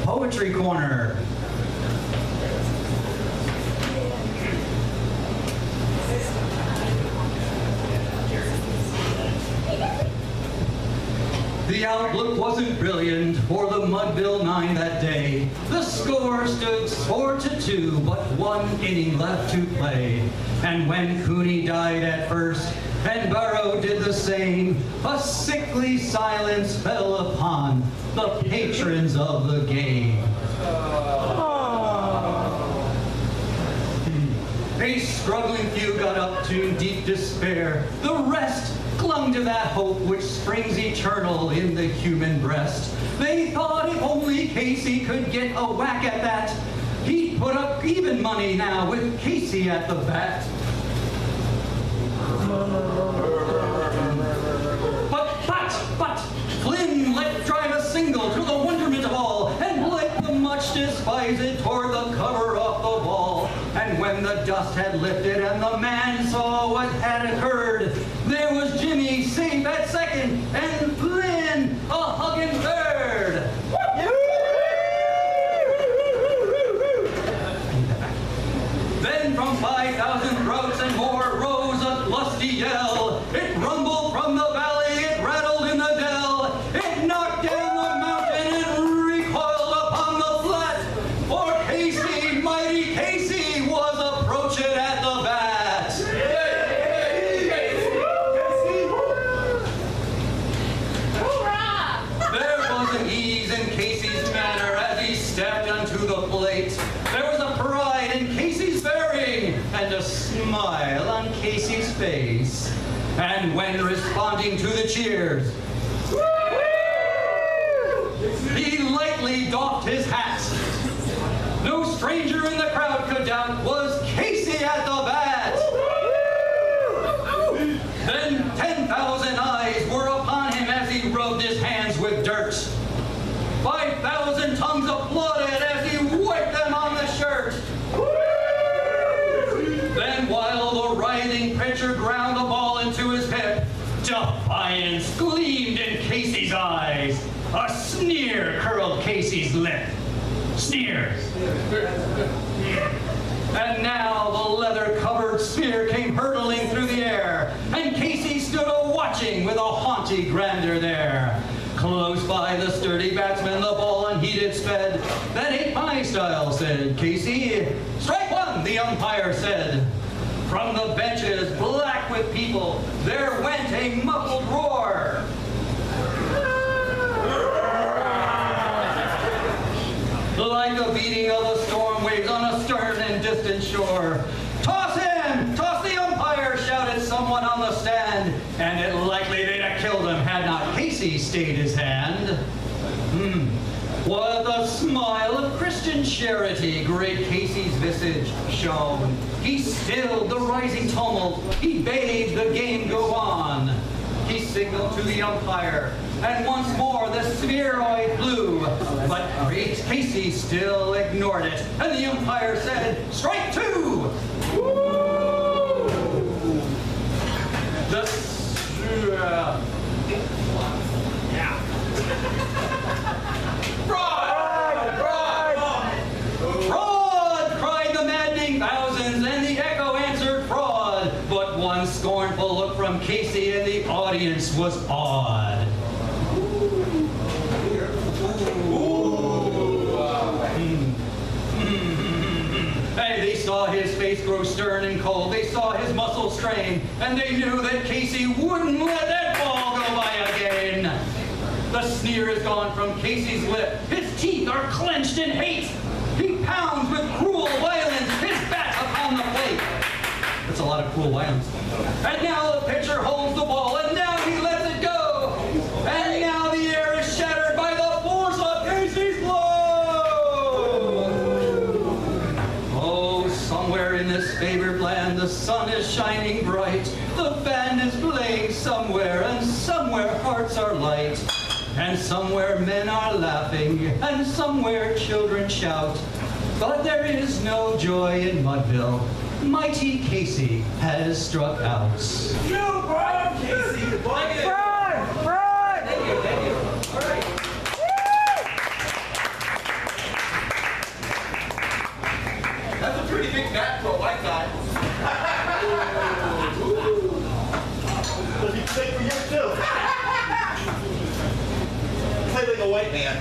Poetry Corner. The outlook wasn't brilliant for the Mudville 9 that day. The score stood 4-2, but one inning left to play. And when Cooney died at first, and Burrow did the same, a sickly silence fell upon the patrons of the game. A struggling few got up to deep despair. The rest clung to that hope which springs eternal in the human breast. They thought if only Casey could get a whack at that, he'd put up even money now with Casey at the bat. But, Flynn let drive a single to the wonderment of all, and like the much despised toward the cover off the ball. And when the dust had lifted and the man saw what had occurred, there was Jimmy safe at second, and Flynn a hugging third. Then from 5,000 throats and more rose a lusty yell. It rumbled from the valley, it rattled in the dell. It knocked down the mountain, it recoiled upon the flat. For Casey, mighty Casey, was approaching at the bat. There was an ease in Casey's manner as he stepped onto the plate. There was a pride in Casey's bearing and a smile on Casey's face. And when responding to the cheers, he lightly doffed his hat. No stranger in the crowd could doubt was Casey at the bat. Then 10,000 eyes were upon him as he rubbed his hands with dirt. 5,000 tongues applauded as he wiped them on the shirt. Then while the writhing pitcher ground the ball into his hip, defiance gleamed in Casey's eyes. A sneer curled Casey's lip. Sneer. And now the leather-covered spear came hurtling through the air, and Casey stood a-watching with a haughty grandeur there. Close by the sturdy batsman, the ball unheeded sped. That ain't my style, said Casey. Strike one, the umpire said. From the benches, black with people, there went a muffled roar. Like the beating of the storm waves on a stern and distant shore. Toss him! Toss the umpire! Shouted someone on the stand. And it likely they'd have killed him had not Casey stayed his hand. With a smile of Christian charity, great Casey's visage shone. He stilled the rising tumult. He bade the game go on. He signaled to the umpire, and once more the spheroid flew. But great Casey still ignored it, and the umpire said, strike two! Fraud! Cried the maddening thousands, and the echo answered fraud. But one scornful look from Casey and the audience was awed. Hey, they saw his face grow stern and cold. They saw his muscles strain, and they knew that Casey wouldn't let that ball go by again. The sneer is gone from Casey's lip. His teeth are clenched in hate. He pounds with cruel violence his bat upon the plate. That's a lot of cruel violence. And now the pitcher holds the ball, and now he lets it go. And now the air is shattered by the force of Casey's blow. Oh, somewhere in this favored land, the sun is shining bright. The band is playing somewhere, and somewhere hearts are light. And somewhere men are laughing, and somewhere children shout. But there is no joy in Mudville. Mighty Casey has struck out. You brought Casey! Brian! Thank you. All right. thing for you too. Play like a white man.